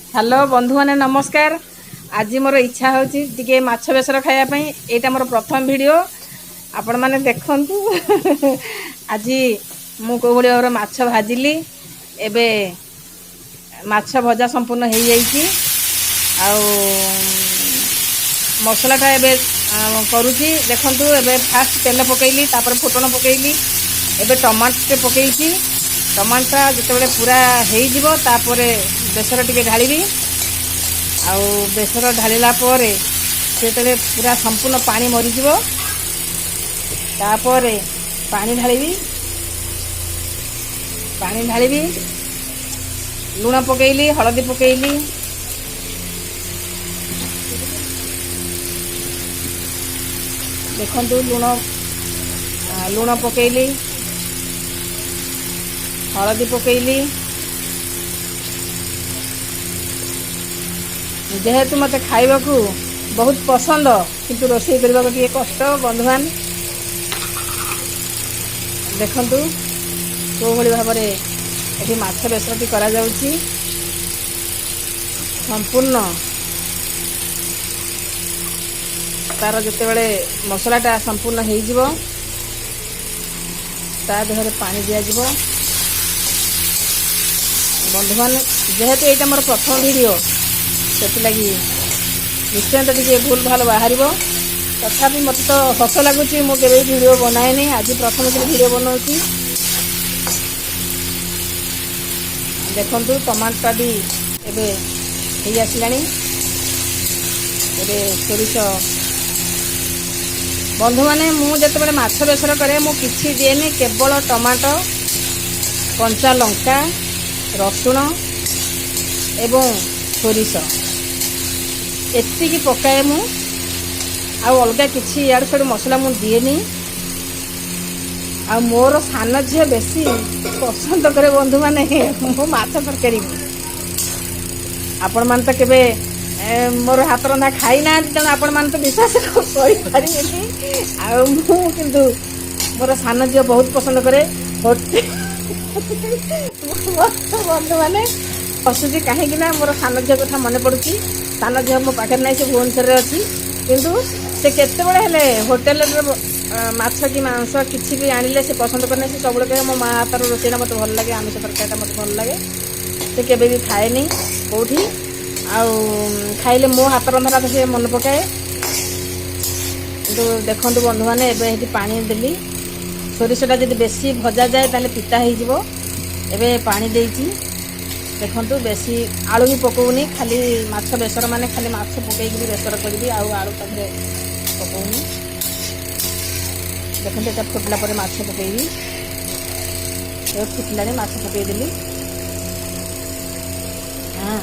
Hello बंधु माने नमस्कार। आज मोर इच्छा होची टिके माछ बेसर खाया पई। एटा मोर प्रथम वीडियो आपण माने देखंतु। आज मु को भली भाबरे माछ भाजिली। एबे माछ भजा संपूर्ण हो जाइए। मसलाटा एबे करुची देखंतु। एबे फास्ट तेल पकईली, तापर फुटण पकईली, एबे टमाटर पकईची। टमाटा जिते पूरा हो तापरे बेसर टिके ढालिबी। आउ बेसर ढालिला परे सेतले पूरा संपूर्ण पानी मरीज। तापरे पानी ढालिबी। पानी ढालिबी, लुण पकईली, हलदी पकईली, देखंतु लुण पकईली, हलदी पकईली। जेहेतु मत खाइबा को बहुत पसंद किंतु रोषे करबा को कष्ट बंधुवान देखंतु को भली भाबरे एठी माछ बेसरटी करा जाउची। संपूर्ण तार जते बेले मसलाटा संपूर्ण हो जिवो ता देहरे पानी दिया जिवो। बंधुवान जेहेतु एटा मोर प्रथम वीडियो से लगी निश्चय तो टे भूल भाल बाहर। तथापि मत तो हस लगुच मुझे वीडियो बनाए नहीं। आज प्रथम दिन वीडियो बनाऊँगी। देखंतु टमाटर भी एबे हो आसलानी। एबे सोरिष बंधु माने मुझे बड़े माछ बेसर करे मु किछि दिएनी, केवल टमाटो, कंचा लंका, रसुण एवं सोरिष एतिकी पकाए मु। आ अलगा किछि यार सड़ मसला मु दिएनी। आ मोर सान झील बेसी पसंद करे बंधु माने मो माछ तरकारी। आपण मान तो केबे मोर हाथ रंधा खाई ना, तेणु आपण मान तो विश्वास कर पारिबेनी। आ मु किंतु मोर सान झील बहुत पसंद करे होटेल। बंधु माने हसुची कहीं मोर सान झील कथा मन पड़ुची। सान झील मो पाखे ना, से भुवनेश्वर अच्छी किंतु से केतबेले हेले होटेल माछ कि मांस किसी भी आनिले से पसंद करना। से सब कहे मो माँ हाथ रोषेईटा मत भल लगे, आमिष तरकारीटा मत भल लगे। से केबे भी खाएनी कौटी खाइले मो हाथ रंधाटा से मन पकाए। किंतु देखंतु बंधु माने एबे हेटी पानी देली। सोरिषटा जदि बेसी भजा जाए ताले पिता हो जिवो। एबे पानी देइची। देखंतु बेसी आलू भी पकौनी, खाली माछ बेसर माने खाली माछ पकईकि बेसर करी। आलू ताथे पकौनी। देखते ये फुटला पर माछ पकईबी। फुटला माछ पकईदेली। हाँ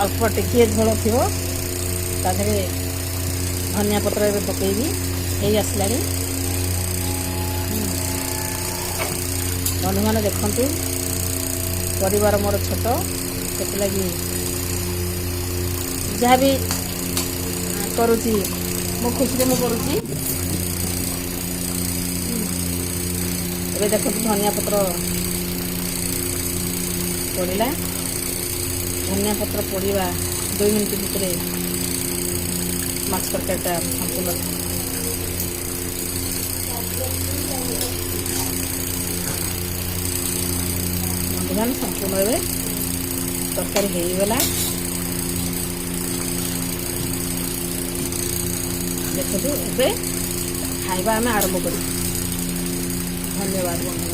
अल्प टिके झोल थी ताधे धनिया पत्र ए पकईबी। यही आसला बंधु मैंने देखु परिवार मोर छोट से लगी जहाँ भी करुँची मो खुशी मु करुँची। ए देखो धनिया पत्र पड़ा। धनिया पत्र पड़ा 2 मिनट भितर माछ तरकारीटा संपूर्ण संपूर्ण ए तरकारी होगला। देखो ए खाइबा आम आरंभ कर। धन्यवाद बंधु।